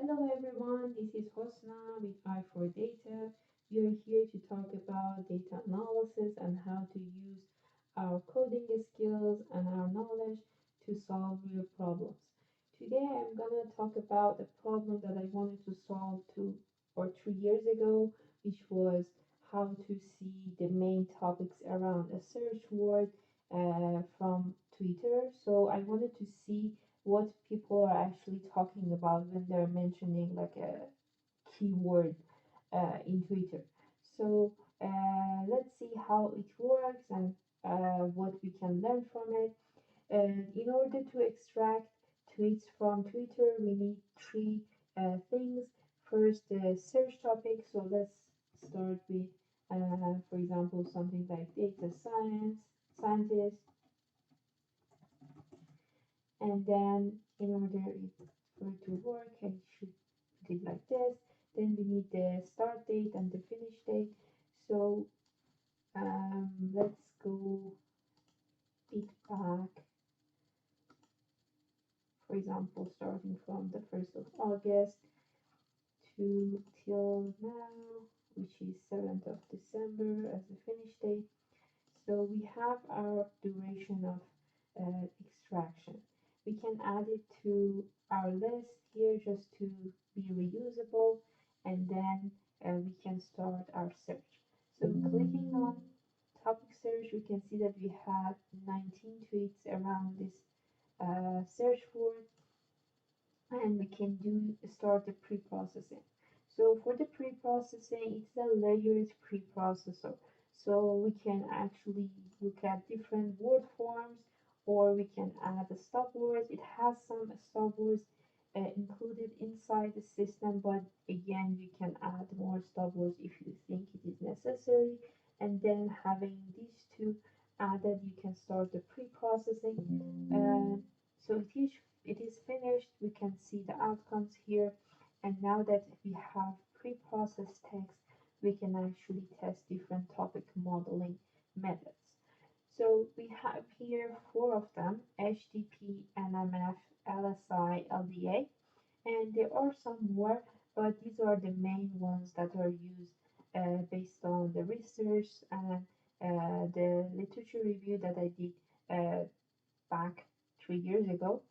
Hello everyone, this is Hosna with I4Data. We are here to talk about data analysis and how to use our coding skills and our knowledge to solve real problems. Today I'm going to talk about a problem that I wanted to solve 2 or 3 years ago, which was how to see the main topics around a search word from Twitter. So I wanted to see what people are actually talking about when they're mentioning like a keyword in Twitter. So let's see how it works and what we can learn from it. And in order to extract tweets from Twitter, we need three things. First, the search topic. So let's start with, for example, something like data scientist, and then in order for it to work, I should put it like this. Then we need the start date and the finish date. So let's go it back, for example, starting from the 1st of August to till now, which is 7th of December as the finish date. So we have our duration of extraction. We can add it to our list here just to be reusable, and then we can start our search. So clicking on topic search, we can see that we had 19 tweets around this search word, and we can start the pre-processing. So for the pre-processing, it's a layered pre-processor. So we can actually look at different word forms, or we can add a stop words. It has some stop words included inside the system, but again, you can add more stop words if you think it is necessary. And then having these two added, you can start the pre-processing. So it is finished. We can see the outcomes here. And now that we have pre-processed text, we can actually test different topic modeling methods. So we have here four of them: HTTP, NMF, LSI, LDA, and there are some more, but these are the main ones that are used based on the research and the literature review that I did back 3 years ago.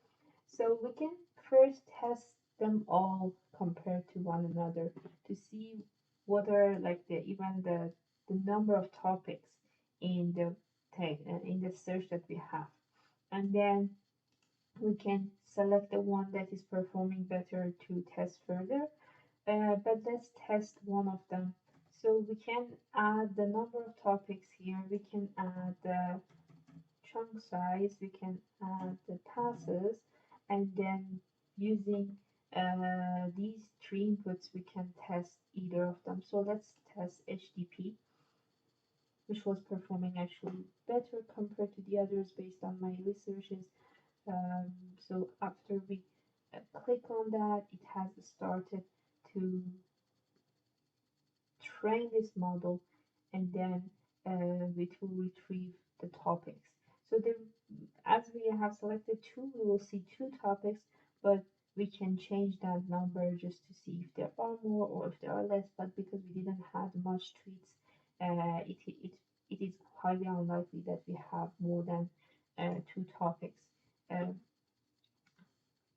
So we can first test them all compared to one another to see what are like the number of topics in the in the search that we have, and then we can select the one that is performing better to test further. But let's test one of them. So we can add the number of topics here. We can add the chunk size, we can add the passes, and then using these three inputs, we can test either of them. So let's test HTTP, which was performing actually better compared to the others based on my researches. So after we click on that, it has started to train this model, and then it will retrieve the topics. So as we have selected two, we will see two topics, but we can change that number just to see if there are more or if there are less. But because we didn't have much tweets, it is highly unlikely that we have more than two topics. Uh,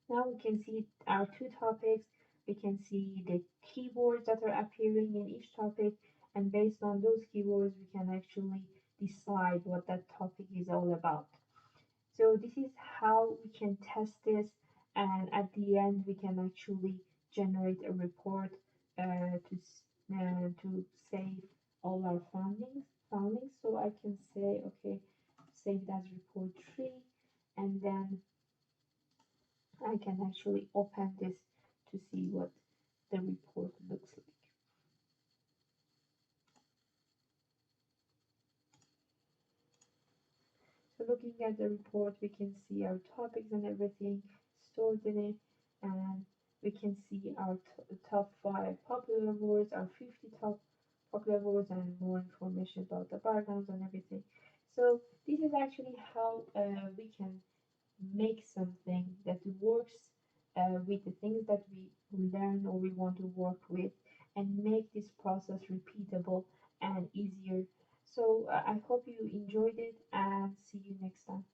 Now we can see our two topics. We can see the keywords that are appearing in each topic, and based on those keywords, we can actually decide what that topic is all about. So this is how we can test this, and at the end, we can actually generate a report to save all our findings. So I can say, okay, save as report 3, and then I can actually open this to see what the report looks like. So looking at the report, we can see our topics and everything stored in it, and we can see our top 5 popular words, our 50 top popular words, and more information about the backgrounds and everything. So this is actually how we can make something that works with the things that we learn or we want to work with, and make this process repeatable and easier. So I hope you enjoyed it, and see you next time.